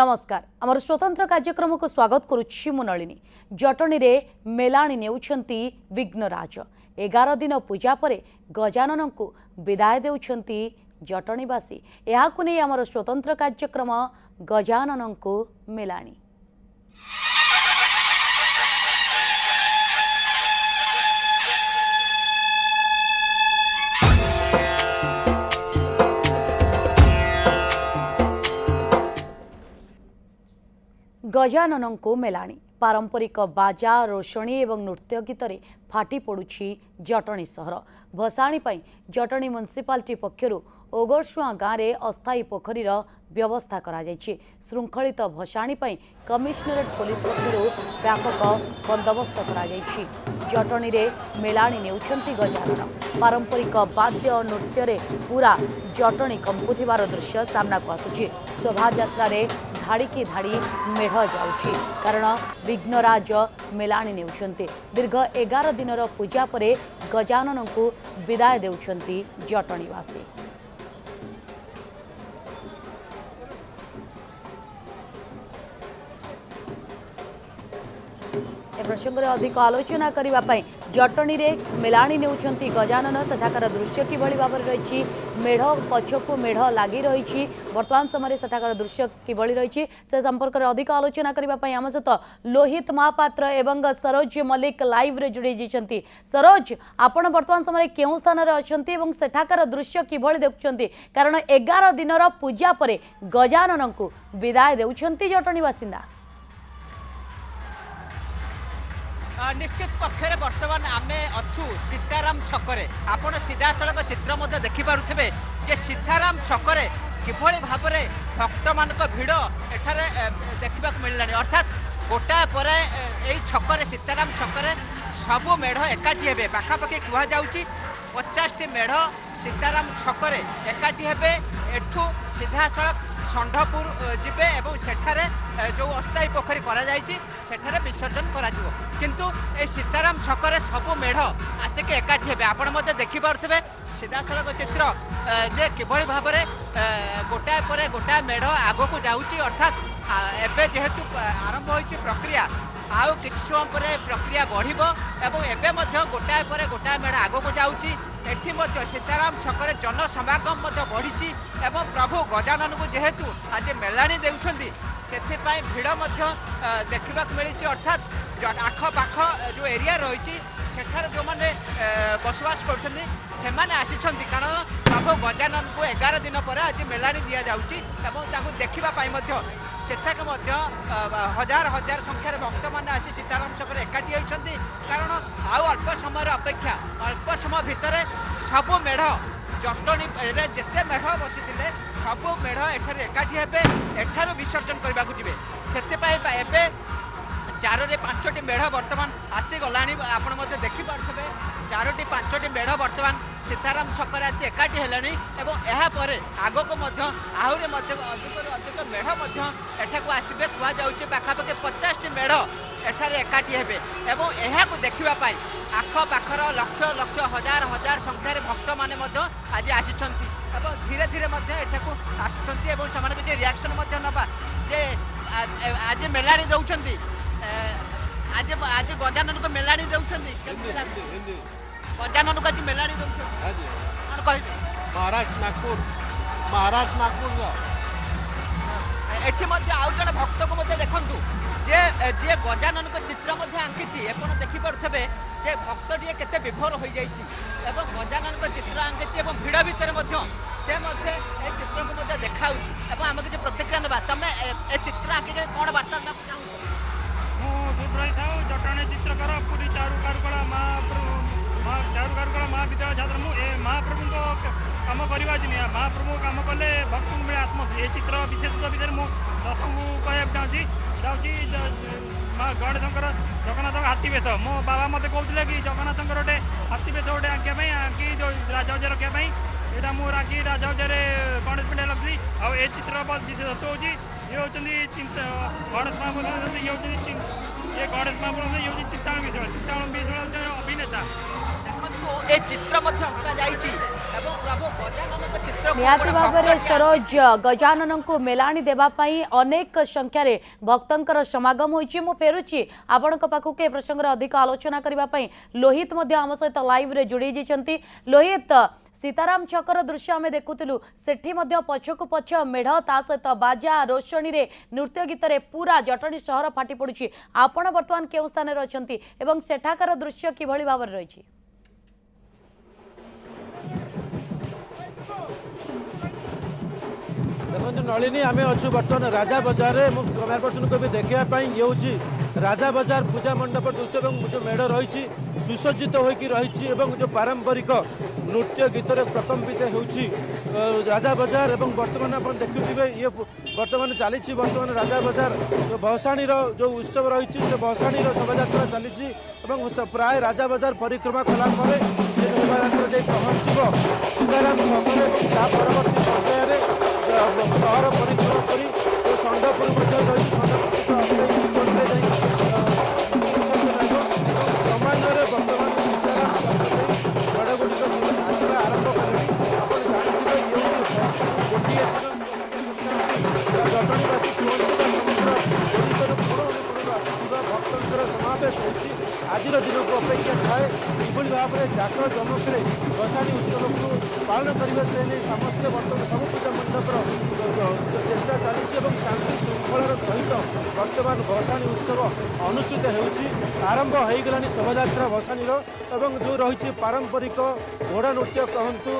नमस्कार आमर स्वतंत्र कार्यक्रम को स्वागत करुच्ची मु नलिनी। जटनी रे मेलाणी नेउछंती विघ्नराज 11 दिन पूजा परे गजानन को विदाय देउछंती जटनीवासी। एहाकु नै आमर स्वतंत्र कार्यक्रम गजानन को मेलाणी। गजानन को मेलाणी पारंपरिक बाजा रोषणी एवं नृत्य गीत फाटी पड़ुछि जटनी सहर। भसाणी पाई जटनी म्युनिसिपालिटी पक्षरु ओगरसुआ गाँव में अस्थायी पोखरीर व्यवस्था करा जायछि। श्रृंखलित भसाणी पाई कमिशनरेट पुलिस पक्षरु व्यापक बंदोबस्त करा जायछि। जटनी रे मेलाणी नेउछंती गजानन। पारंपरिक वाद्य नृत्य रे पूरा जटनी कंपुथिबार दृश्य सामना को आसुछि। शोभा यात्रा रे धाड़ी की धाड़ी मेढ़ जाउछि कारण विघ्नराज मेलाणी नेउछंती। दीर्घ 11 दिनर पूजा परे गजानन को विदाय देउछंती जटनीवासी। प्रसंग में अधिक आलोचना करने जटनी रे मेलाणी नेउछंती गजानन। सेठाकार दृश्य किभली भाव रही मेढ़ पछकु मेढ़ लगी रही वर्तमान समय सेठाकार दृश्य किभली रही से संपर्क में अधिक आलोचना करने आम सहित लोहित महापात्र एवं सरोज मल्लिक लाइव रे जोड़ी जाइछंती। सरोज आपण वर्तमान समय केउ स्थान रे अछंती एवं सेठाकार दृश्य किभली देखुछंती कारण 11 दिनर पूजा परे गजानन को विदाय देउछंती जटनी बासिंदा। निश्चित पक्षे बर्तमान आम अच्छु सीताराम छकरे आपण सीधा सड़क चित्र देखिपे जे सीताराम छकरे किभली भाव में भक्त मान भिड़ एठारे देखा मिलला। अर्थात गोटाए पर छकरे सीताराम छकरे सबू मेढ़ एकाठी हे पाखापाखि कहुच्छी 50टी मेढ़ सीताराम छकरे एकाठी हे। एठू सीधा सड़क षंढपुर जिबे एवं सेठारे जो अस्थायी पोखरी करा जायछि सेठारे विसर्जन करा जिवो। किंतु ए सीताराम छकरे सबु मेढ़ आसिके एकाठी हेबे। आपण मते देखि पारथबे सीधा सड़क चित्र जे किभली भाव में गोटाए पर गोटाए मेढ़ आगो को जाउछि। अर्थात एबे जेहेतु आरंभ होइछि प्रक्रिया आउ किछि समय पर प्रक्रिया बढ़िबो एवं एबे मध्य गोटाए पर गोटाए मेढ़ आगो को जाउछि। एठी मध्य सीताराम छकरे जनसमागम मध्य बढ़ी एवं प्रभु गजानन को जेहेतु आज मेलाणी देउछंती सेथिपाई भिड़ मध्य देखा मिली। अर्थात आखपाख जो एरिया रही सेठार जो मैंने बसवास करछंती सेमाने आसिछंती कारण प्रभु गजानन को 11 दिन पर आज मेलाणी दिया जाउछि एवं ताकु देखिबा पाई मध्य सेठाके मध्य हजार हजार संख्यार भक्त मैंने आसी सीताराम छकरे एकाठी होइछंती कारण आउ अल्प समय अपेक्षा अल्प समय भितर सबु मेढ़ जटनी जिते मेढ़ बसी सबु मेढ़ एठारे एकाठी हेबे एठारू विसर्जन करने को जीवे। से 4टी 5टी मेढ़ बर्तमान आसीगला आपण देखिपे 4टी 5टी मेढ़ बर्तमान सीताराम छकरे आसी एकाठी हेलानी एवं यापर आगक आहरी अधिक मेढ़ एठाकू आसबे कहुच्छे पाखापाखि 50टी मेढ़ एठारे एकाठी हेबे एवं एहाकू देखिबापाई आखपाखर लक्ष लक्ष हजार हजार संख्यार भक्त माने आज आसिछंती एवं धीरे धीरे एठाकू आसुछंती एवं समान किछि रिएक्शन नबा जे आज मेलाणी दउछंती आज आज गजानन को मेलाणी दउछंती गजानन को आज मेलाणी दउछंती कोन कहबे महाराष्ट्र नागपुर एठी मध्य आउ जण भक्त को देखंतु जे जे गजानन को चित्र आंकी एपण देखिपे जे भक्तटी केते विभोर हो जाइछि एवं गजानन को चित्र आंकी एवं भिड़ भितर से चित्र को देखा एवं आम किसी प्रतिक्रिया ना तुम ए चित्र आंकी कौन बार्ता जटनी चित्रकार पूरी चारुकारुकला चारुकारुकला महाविद्यालय छात्र मुझे महाप्रभु कम करवा महाप्रभु कम कले भक्त मिले आत्म ये चित्र विशेषता विषय मुझे दर्शक कहना चाहूँगी गणेशंकर जगन्नाथ हाथी बेश मो बाबा मत कहते कि जगन्नाथंकर गोटे हाथी बेश गोटे आंकिया आंकी जो राजौज रखापी यहाँ मुझे राखी राजौज गणेश पिंडा लगी आउ ये चित्र विशेषत्व हूँ ये हूँ गणेश महाप्रभु ये गणेश महाप्रभु ये हूँ चित्ताण विश्वास अभिनेता ए चित्र मध्य अंका जाइछि एवं प्रभु गजानन चित्र निहाती भाव में सरोज गजानन को मेलाणी देवाई अनेक संख्यार भक्तर समागम होती मु फेरुची आपण पाखक ए प्रसंग अधिक आलोचना करने लोहित आम सहित लाइव रे जोड़ी जाइछंती। लोहित सीताराम छकर दृश्य आम देखुलु सेठी पछकु पछ मेढ़ ता सहित बाजा रोषणी रे नृत्य गीत रे पूरा जटणी सहर फाटी पड़ुछि आपण वर्तमान केउ स्थान रे अछंती एवं सेठाकर दृश्य किभଳି भाव रे रहिछि। देखो नलिनी आम अच्छु बर्तमान राजा बजार कैमरा पर्सन को भी देखापी ये हूँ राजा बजार पूजा मंडप दृश्य जो मेढ़ रही सुसज्जित होकर रही जो पारंपरिक नृत्य गीत प्रकम्पित होची राजा बजार एवं बर्तमान आप देखुए ये बर्तमान चली बर्तमान राजा बजार जो भसाणी जो उत्सव रही से भसाणी शोभा चली प्राय राजा बजार परिक्रमा कलापर शोभा पहुँचब सीताराम छक परवर्ती पर्यायर सहर परिक्रमा कर षंडपुर क्रमान्वये बर्तमान सीताराम छक गड़गुड़िक आसवा आरंभ कले आप जानते गोटे जटणीवासी समग्र ओडिशा भक्तर समावेश होती आज दिन को अपेक्षा थाए किभली भाव में जाक जमक भसाणी उत्सव को पालन करने से नहीं समस्ते बर्तमान सब पूजा मंडपर चेष्टा चली शांति श्रृंखलार सहित बर्तमान भसाणी उत्सव अनुष्ठित होती आरंभ हो गलानी शोभायात्रा भसाणीर एवं जो रही पारंपरिक घोड़ा नृत्य कहतु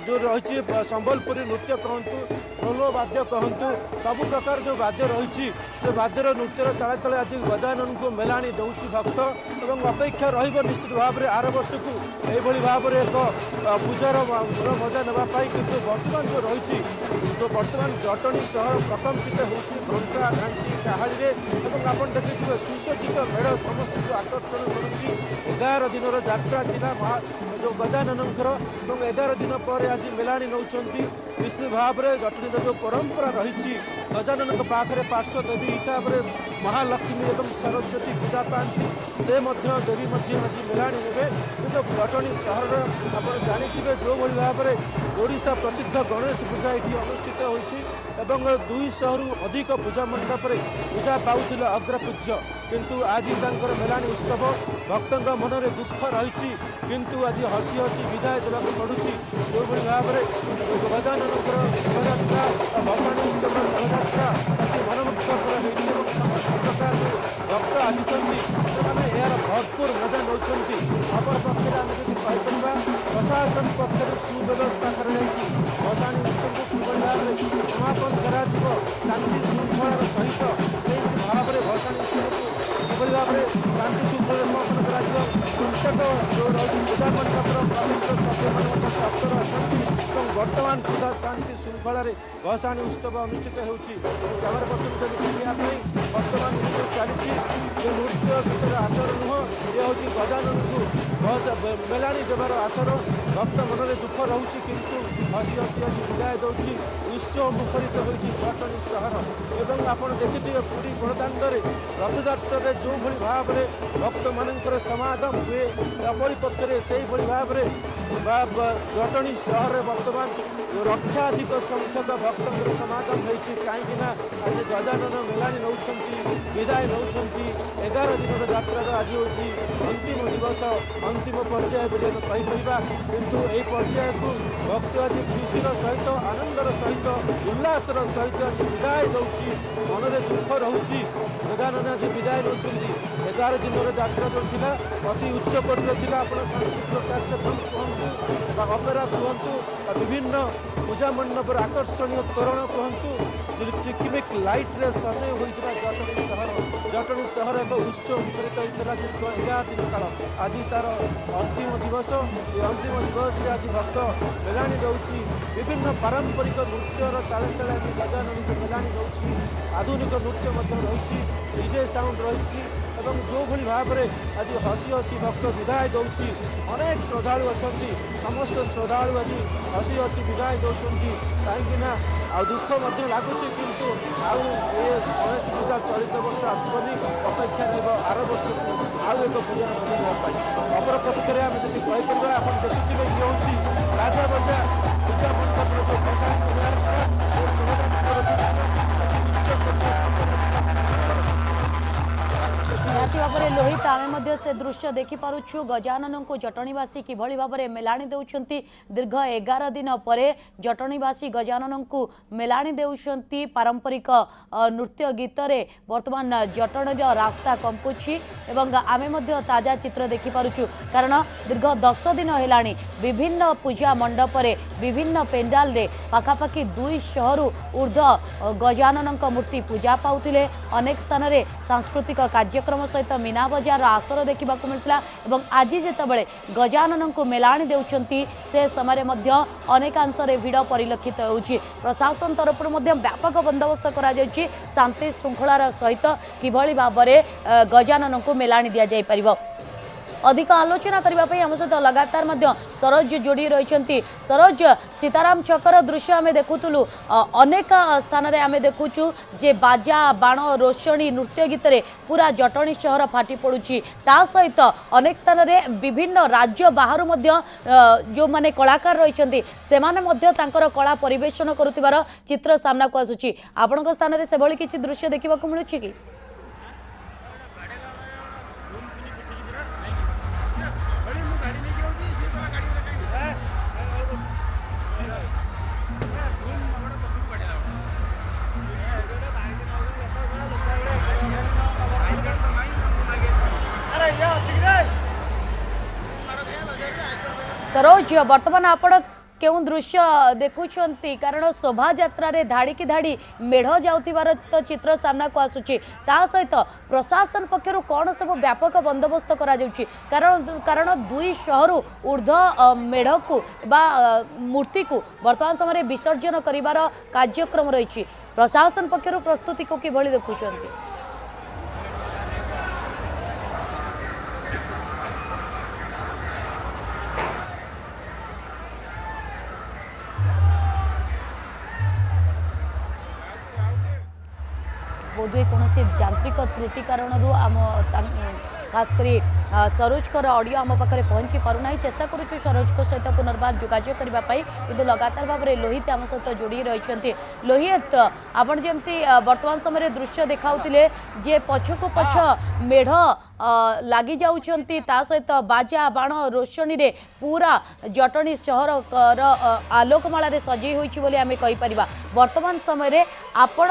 जो रही संबलपुरी नृत्य कहतु ढोल वाद्य कहतु सब प्रकार जो वाद्य रही से वाद्यर नृत्यर ताले तले आज गजानन को मेलाणी दौर भक्त और अपेक्षा निश्चित भाव में आर वर्ष को यही भाव में एक पूजार मजा नापी किंतु बर्तमान जो रही जो बर्तमान जटणी सहर प्रकम्पित होती घंटा घाटी काहाड़ी आप देखिए सुसज्जित मेढ़ समस्त को आकर्षण करुच्ची 11 दिन यात्रा था जो गजानन 11 दिन पर आज मेलाणी नौ निश्चित भाव में जटणी जो परंपरा रही गजानन पाखे पार्श्व देवी हिसाब से महालक्ष्मी और सरस्वती पूजा पाती से देवी आज मेलाणी ने कि जटणी सहर आप जानते जो भाव में ओडिशा प्रसिद्ध गणेश पूजा ये अनुष्ठित होती 200 रु अधिक पूजा मंडप पूजा पाला अग्रपूज्य किंतु आज मेलाणी उत्सव भक्तों मन में दुख रही किंतु आज हसी हसी विदाय देवाक पड़ुछि जो भाव में गजानन शोभायात्रा भसाणी उत्सव शोभायात्रा मनमुग्धकर समस्त प्रकार भक्त आसी यार भरपूर मजा नौ अपन पक्ष प्रशासन पक्ष सुव्यवस्था भसाणी उत्सव को किभली भाव में समापन करा शांति श्रृंखलार सहित से भाव में भसाणी उत्सव को किभली भाव में शांति श्रृंखला समापन करा प्रत्येक जो रही पूजा मंडपर पवित्र सभ्य मान डक्टर अच्छा वर्तमान सुधा शांति श्रृंखलार भसाणी उत्सव अनुष्ठित होती कैमरा पर्सन को देखा वर्तमान चली जो नृत्य गीतर आसर नुह ये हूँ गजानन को मेलाणी देवार आसर भक्त मन में दुख रोचे किंतु हसी हसी आज विदाय दूसरी उत्सव मुखरित होती जटणी सहर एवं आप देखिए पुरी बड़दाण्डे रथयात्रा जो भाई भाव में भक्त मानकर समागम हुए अपरिपक्षे से भाव में जटणी सहर वर्तमान लक्षाधिक संख्यक भक्तर समागम होती कहीं आज गजानन मेलाणी नौ विदाय नौ 11 दिन यात्रार आज हूँ अंतिम दिवस अंतिम पर्याय कहीपर किंतु यही पर्याय को भक्त आज खुशीर सहित आनंदर सहित उल्लासर सहित आज विदाय दूसरी मन में दुख रोचे गजानन आज विदाय नौ 11 दिन यात्रा जो था अति उच्च कोटीर था आप सांस्कृतिक कार्यक्रम कहतु अपेरा कहतु विभिन्न पूजा मंडपर आकर्षणीय तोरण कहतु चिकिमिक लाइट रे सजय होता जटणी सहर एक उत्सव मुखरित होता दीर्घ 11 दिन काल आज तार अंतिम दिवस ये अंतिम दिवस आज भक्त मेलाणी दूसरी विभिन्न पारंपरिक नृत्यर ताले ताले आज गजानन को मेलाणी दूसरी आधुनिक नृत्य रही डीजे साउंड रही जो भाई भाव में आज हसी हसी भक्त विदाय दूसरी अनेक श्रद्धालु अच्छा समस्त श्रद्धालु आज हसी हसी विदाय दौरान कहीं आ दुख लगुच किंतु आउ कौन पूजा चलित वर्ष आसबनी अपेक्षा रहा आर वर्ष को आउ एक पूजा अपर पक्षे आम जी कहीपर आप देखिए ये हूँ राजा बजा पूजा मंडप जो भसाणी निहाती भाव में लोहित आम से दृश्य देखिपुँ गजानन को जटणीवासी किभली भाव में मेलाणी देउछंती दीर्घ 11 दिन पर जटणीवासी गजानन को मेलाणी देउछंती पारंपरिक नृत्य गीत रे वर्तमान जटणीर रास्ता कंपुछि एवं आमे मध्य ताजा चित्र देखिपुँ कारण दीर्घ 10 दिन हेलाणी विभिन्न पूजा मंडप रे विभिन्न पेंडाल रे पाखापाखि 200 रु ऊर्ध्व गजानन मूर्ति पूजा पाउथिले अनेक स्थान रे सांस्कृतिक कार्यक्रम सहित मीना बजार आसर देखा मिलता और आज जितेबाला गजानन को मेलाणी देउछंती से समय मध्य अनेकांश भिड़ परिलक्षित होउछि प्रशासन तरफ व्यापक बंदोबस्त करा जाउछि शांति श्रृंखलार सहित किभली भाव में गजानन को मेलाणी दिया जाय परिबो अधिक आलोचना करने आम सहित लगातार सरोज जोड़ी रही सरोज सीताराम छकर दृश्य आम देखुलु अनेक स्थान आम देखुचु जे बाजा बाण रोषणी नृत्य गीत रे पूरा जटणी सहर फाटी पड़ुछि ता सहित अनेक स्थान रे विभिन्न राज्य बाहर जो माने कलाकार रही से कला परिवेशन करुथिबार चित्र सामना को आसुछि आपनक स्थान रे से भली किछि दृश्य देखिबा को मिलुछि कि सरोज वर्तमान आपण केउं दृश्य देखुछंती कारण शोभा यात्रा रे धाड़ी की धाड़ी मेढ़ जाउथिबार तो चित्र सामना को आसुछि ता सहित प्रशासन पक्षरु कौन सब व्यापक बंदोबस्त करा जाउछि कारण 200 रु ऊर्ध्व मेढ़ को बा मूर्ति को वर्तमान समय विसर्जन करिवार कार्यक्रम रही प्रशासन पक्षरु प्रस्तुति को किभली देखुछंती बोधवे कौन यांत्रिक त्रुटि कारण आम खासकर सरोजकर ऑडियो आम पाखे पहुँची पारना चेष्टा करुचु सरोज को सहित पुनर्बार जोगाजोग करने कि लगातार भाव में लोहित आम सहित जोड़ी रही लोहित आपण जमती वर्तमान समय दृश्य देखाउतिले जे पछकु पछ मेढ़ लगी जाउछंती ता सहित बाजा बाण रोषणी रे पूरा जटणी सहर आलोकमाला रे सजई होइछि बोली आमे कहि परिबा वर्तमान समय रे आपण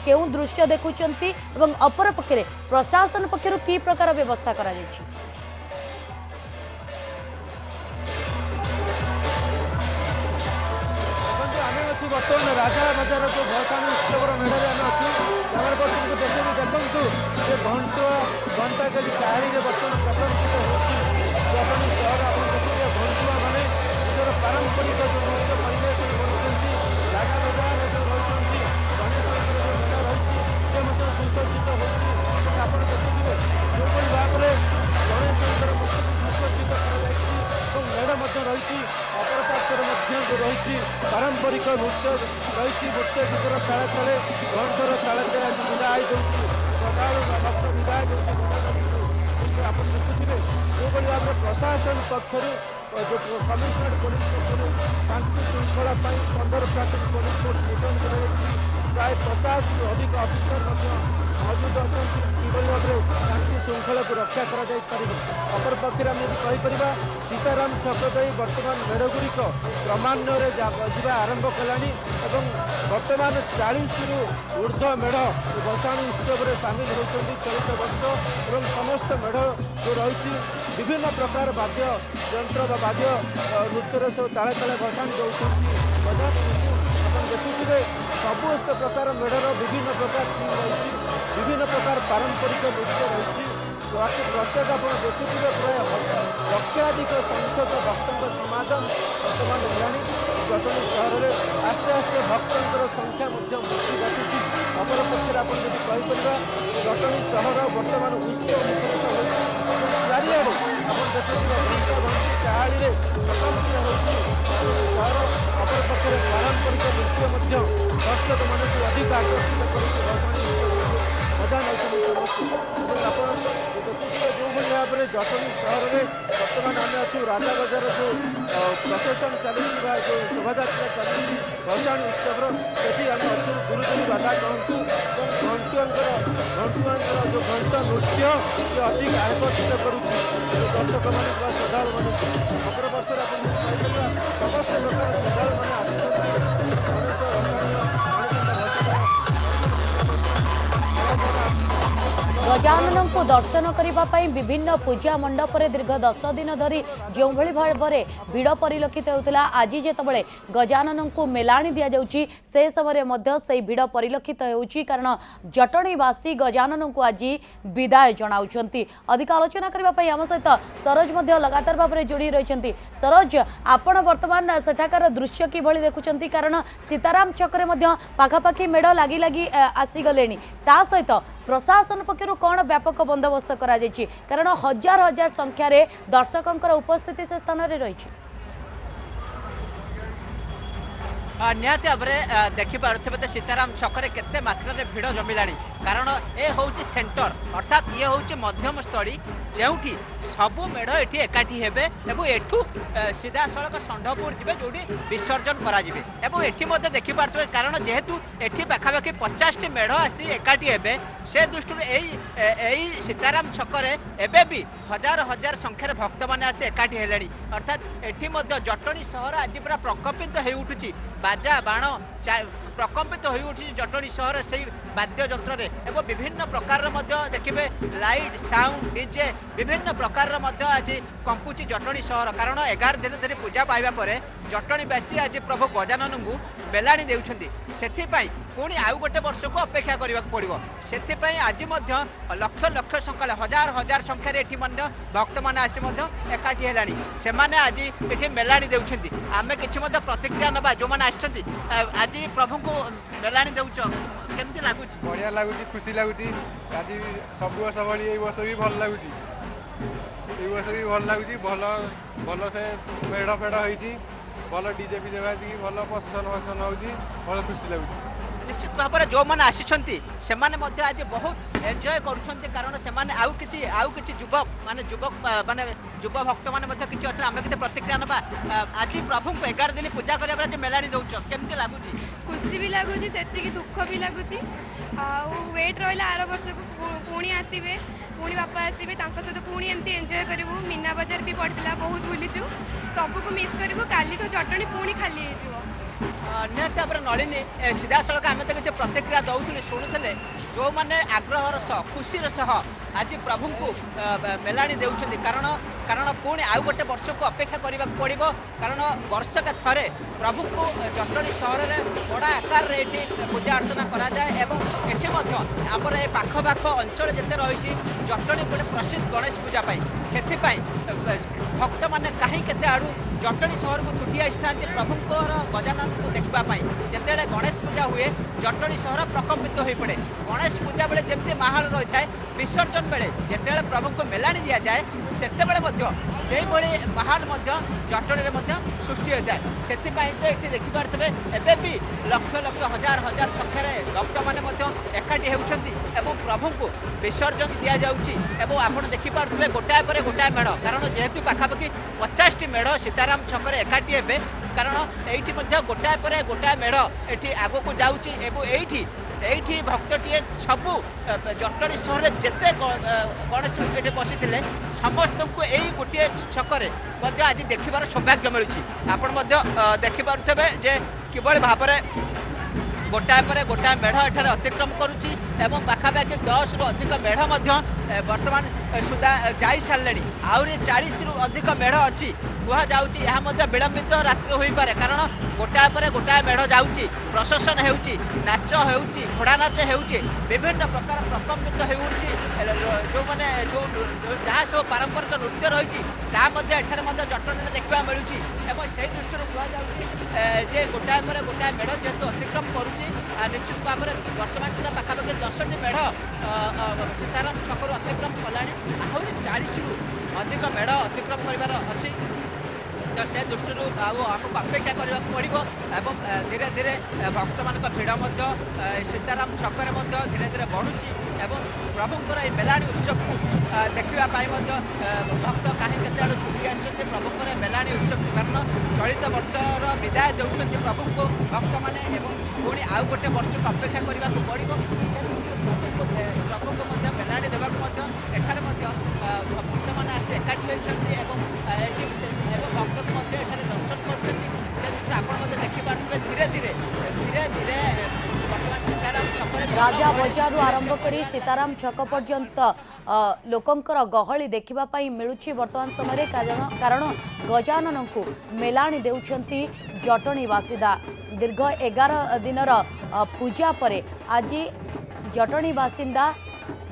केउ दृश्य देखुचंती एवं अपर पक्षरे प्रशासन पक्षरु की प्रकार व्यवस्था करा जायछि बर्तमान राजा बजार जो भसाणी उत्सव मेढ़ आम अच्छे देखु जे घंटा कली काहड़ी बर्तमान प्रदर्शित होटनी सहर आप देखिए घंटुआ मैंने निजर पारंपरिक जो नृत्य परिवेशन कर राजा बजार जो रही गणेश जो मेढ़ रही सुसज्जित होती देखिए जो भाव में गणेश मूर्ति सुसज्जित मेढ़ रही अपर पार्श्वर जो रही पारंपरिक नृत्य रही नृत्य गीतर ताले ताले घंटर ताले ताले आज विदाय दूसरी सकाल भक्त विदाय दूसरी आप देखुए जो भाव में प्रशासन पक्षर जो कमिशनरेट पुलिस पक्ष शांति श्रृंखला 15 प्लाटून पुलिस फोर्स मुतयन कर प्राय 50 रु अधिक अफिसर मौजूद अच्छा किभली भाव में शांति श्रृंखला को रक्षा कर पक्षे आम कहीपर सीताराम छक दे बर्तमान मेढ़गुड़िक क्रमान्वये जा आरंभ कलानी बर्तमान 40 रु ऊर्ध्व मेढ़ भसाणी उत्सव में सामिल होती चलित वर्ष और समस्त मेढ़ जो रही विभिन्न प्रकार वाद्य यंत्र वाद्य नृत्य सब ताले ताले भसाणी दौरान बजार देखुए समस्त प्रकार मेढ़र विभिन्न प्रकार थीम रही विभिन्न प्रकार पारंपरिक नृत्य रही प्रत्येक आप देखुए प्राय लक्षाधिक संख्यक भक्तों समागम बर्तमान हेलानी जटणी सहर में आस्ते आस्ते भक्तों संख्या वृद्धि घटुची अपर पक्षे आप कहीपर जटणी सहर बर्तमान उत्सव मुखरित होती चारिड़े आप देखुए घंटा घंटी काहाड़ी स्वतंत्र होती सहर अपर पक्षे पारंपरिक नृत्य दर्शक मान अधिक आकर्षित कर ଏବଂ ଆପଣ ଦେଖୁଥିବେ ଯେଉଁଭଳି ଭାବରେ ଜଟଣୀ ସହରରେ ବର୍ତ୍ତମାନ ଆମେ ଅଛୁ ରାଜା ବଜାର ଯେଉଁ ପ୍ରସେସନ୍ ଚାଲିଛି ବା ଯେଉଁ ଶୋଭାଯାତ୍ରା ଚାଲିଛି ଭସାଣୀ ଉତ୍ସବର ସେଠି ଆମେ ଅଛୁ ଗୁରୁଦେବୀ ବାଧା କହନ୍ତୁ ଏବଂ ଘଣ୍ଟୁଆଙ୍କର ଯେଉଁ ଘଣ୍ଟ ନୃତ୍ୟ ସେ ଅଧିକ ଆକର୍ଷିତ କରୁଛି ଦର୍ଶକମାନେ ବା ଶ୍ରଦ୍ଧାଳୁମାନଙ୍କୁ ଅପର ବର୍ଷରେ ଆପଣ କହିପାରିବା ସମସ୍ତ ପ୍ରକାର ଶ୍ରଦ୍ଧାଳୁମାନେ ଆସୁଛନ୍ତି ଗଣେଶ गजानन दर्शन करने विभिन्न पूजा मंडप में दीर्घ 10 दिन धरी जो भाव में भिड़ परिलक्षित होता आज जितेबाला गजानन को मेलाणी दि जाऊँगी से समय से भिड़ परिलक्षित होती कारण जटणीवासी गजानन को आज विदाय जनाऊँच अधिक आलोचना करने आम सहित सरोज लगातार भाव में जोड़ी रही सरोज आपण बर्तमान सेठाकार दृश्य किभली देखुं कारण सीताराम छकरे पाखापाखि मेढ़ लगी लगी आसीगले ता सहित प्रशासन पक्षर कौन व्यापक बंदोबस्त करा जायछि कारण हजार हजार संख्यार दर्शकों उपस्थिति से स्थान में रही निहाती भाव में देखिपे तो सीताराम छकरे केते मात्रा भिड़ जमिला कारण ए हूँ सेंटर अर्थात ये हूँ मध्यम स्थली जो सबू मेढ़ ये एकाठी हेबे एवं एठू सीधा सड़क षंढपुर जी जो विसर्जन करा देखिपे कारण जेहेतु एठी पाखापाखि 50टी मेढ़ आसी एकाठी हेबे से दृष्टि सीताराम छकरे एबे भी हजार हजार संख्यार भक्त मैंने आसी एकाठी हेले अर्थात एठी जटणी सहर आज पूरा प्रकम्पित हो उठुची बाजा बाण प्रकम्पित हो उठी जटणी सहर से वाद्य जंत्र एवं विभिन्न प्रकार देखिए लाइट साउंड डीजे विभिन्न प्रकार आज कंपुची जटणी सहर कारण 11 दिन धरी पूजा पाइबा पर जटणीवासी आज प्रभु गजानन को बेलाणी देउछंती सेथिपाई पुणी आउ गोटे वर्ष को अपेक्षा करने पड़ो से आज लक्ष लक्ष संख्या हजार हजार संख्यार ये भक्त मैंने आसी एकाठी हेलाणी से आज ये मेलाणी देउछंती आमे किछि प्रतिक्रिया नबा जो मैंने आछंती आज प्रभु को मेलाणी देउछ केमती लागुच बढ़िया लगुच खुशी लगुच आज सब वर्ष भाई वर्ष भी भल लगुच वर्ष भी भल लगुच भल भल से मेढ़ फेड़ होती भल डीजे फीजे बाजी भल प्रशासन फसन हो भल खुशी लगुच निश्चित भाव में जो मैंने आसी से आज बहुत एंजॉय करुँच कारण से आउ कि युवक माने युव भक्त मैंने किसी अच्छे आम के प्रतिक्रिया ना आज प्रभु को 11 दिन पूजा कराया मेलाणी दौच केमती लगुच खुशी भी लगुच से दुख भी लगुच वेट रहा आर वर्ष को पुणी आसवे पुणी बापा आसवे सहित पुणी एमती एंजॉय करूँ मीना बजार भी पड़ता बहुत बुलीचु सबको मिस करूँ काली जटणी पुणी खाली हो निहत भाव नलिनी सीधा सड़क आम तो किसी प्रतिक्रिया दौले शुणुले जो मैंने आग्रहर सह खुशीर सह आज प्रभु को मेलाणी देउछंती कारण कारण पुणी आउ गोटे वर्ष को अपेक्षा करने पड़ो कारण वर्ष के थरे प्रभु को जटणी सहर में बड़ा आकार ये पूजा अर्चना कराए आमर ए पाख अंचल जिते रही जटणी गोटे प्रसिद्ध गणेश पूजा से भक्त मैंने कहीं केते आड़ू जटणी सहर को छुट्टी आसी प्रभुंर गजानन को देखापी जिते गणेश पूजा हुए जटणी सहर प्रकम्पित हो पड़े गणेश पूजा बेले जमी माहौल रही है विसर्जन बेले जिते प्रभु को मेलाणी दि जाए से भाई माहौल जटणी सृष्टि हो जाए से ये देखिपे एवं भी लक्ष लक्ष हजार हजार संख्यार भक्त मैंने एकाठी होती प्रभु को विसर्जन दि जाऊँगी आप देखिपे गोटाए पर गोटाए मेढ़ कारण जेहेतु पाखापाखि 50टी मेढ़ सीताराम छकरे एकाठी हे कारण ये गोटाए पर गोटाए मेढ़ ये आग को जाऊँगी एठी भक्तटीए सबू जटणी सहर जिते गणेश ये बसी समस्त को यही गोटे छकरे आज देखार सौभाग्य मिलूँ आपण देखिपे जे किभली भाव में गोटाए पर गोटाए मेढ़ एठार अतिक्रम करुच्ची एवं पाखापाखि 10 रु अधिक मेढ़ बर्तमान सुधा जा सारे आहरी 40 रु अधिक मेढ़ अच्छी कहुच्छी यह विलंबित रात्रि हो पारे कारण गोटाए पर गोटाए मेढ़ जाऊँगी प्रशासन होची नाच होची घोड़ा नाच होची विभिन्न प्रकार प्रकम्पित होची जो मैंने जो जहाँ सब पारंपरिक नृत्य रही जटणी देखा मिलूँ एवं से दृष्टि कहुच्छे गोटाए पर गोटाए मेढ़ जेहेतु अतिक्रम करुच्ची निश्चित भाव में बर्तमान सुधा पाखापाखि 10टी मेढ़ सीताराम छकरू अतिक्रम कला आहरी 40 रु अधिक मेढ़ अतिक्रम कर अच्छी तो से दृष्टि आमको अपेक्षा करने पड़ो धीरे धीरे भक्त मान भिड़ सीताराम छकरे धीरे धीरे बढ़ुची एवं प्रभुंर ये मेलाणी उत्सव को देखापी भक्त कहीं केते आड़ छुटी आसते प्रभुंर मेलाणी उत्सव कारण चलित वर्षर विदाय देउछन्ति प्रभु को भक्त मैंने पुणी आउ गोटे वर्ष को अपेक्षा करने को पड़ो प्रभु को मेलाणी देवाक एठारे भक्त मैंने आसी एकाठी होती भक्त को दर्शन कर आप देखिपे धीरे धीरे धीरे धीरे वर्तमान सीताराम छक राजा बजार आरंभ करी सीताराम छक पर्यंत लोकंकर गहली देखिबापाई मिलुछि वर्तमान समय कारण गजानन को मेलाणी देउछंती जटणी बासिदा दीर्घ 11 दिनर पूजा परे आज जटणी बासिंदा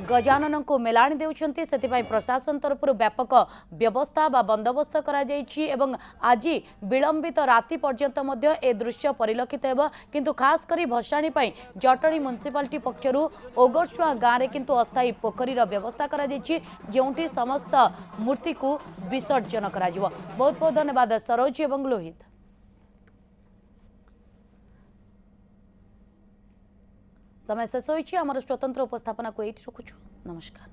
गजानन को मेलाणी देउछंती सेतिपाई प्रशासन तरफ व्यापक व्यवस्था बा बंदोबस्त करा जायछि एवं आज विलंबित राति पर्यंत मध्य ए दृश्य परिलक्षित हेब किंतु खास करी भसाणी पाई जटणी म्युनिसिपालिटी पक्षरु ओगरसुआ गाँव में किंतु अस्थायी पोखरीर व्यवस्था करा जायछि जेउठी समस्त मूर्ति को विसर्जन करा जिवो। बहुत बहुत धन्यवाद सरोज एवं लोहित। समय शेष होइछि। आमर स्वतंत्र उपस्थापना को एठी रखुछु। नमस्कार।